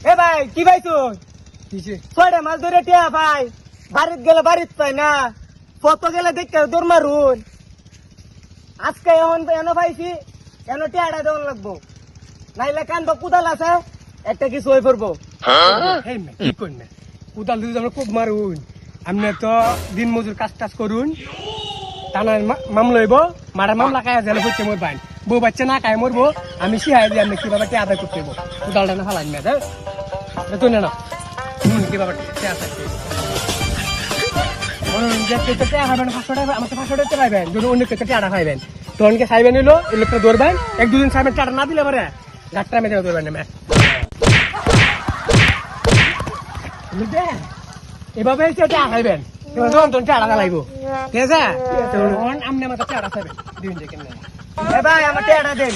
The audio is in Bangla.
এ ভাই কি পাইছো? ছয়টা মাছ ধরে টিয়া ভাই, বাড়িত গেলে বাড়িত পাই না, কত গেলে দেখতে দৌড় মারুন। আজকে এখন এনে পাইছি, এনে টিয়াটা দেওয়ান লাগবো, নাইলে কান্দো কুদাল আছে একটা কিছু হয়ে পড়বো। কি করি না কোদাল যদি আমরা খুব মারুন, আপনি তো দিন মজুর কাজ টাজ করুন, টানা মামলা হইব, মারা মামলা খায় জেলে হচ্ছে মোর বাইন, বউ বাচ্চা না খায় মরবো, আমি শিহাই দিয়ে আপনি কিভাবে কে আদায় করতে হইব, কোদালটা না ফালাই না তুই না কিভাবে পাইবেন, যদি অন্য কেউ টাকা খাইবেন তখন কে খাইবেন হইলো এই লোকটা ধরবেন, এক দুদিন খাইবেন, টাকা না দিলে পারে গাছটা মেজে ধরবেন না এভাবে টাকা খাইবেন, টাকা লাগবো, ঠিক আছে? আপনি আমার টাকা খাইবেন দিন দেখেন না। এ ভাই আমার টিয়াটা দেন।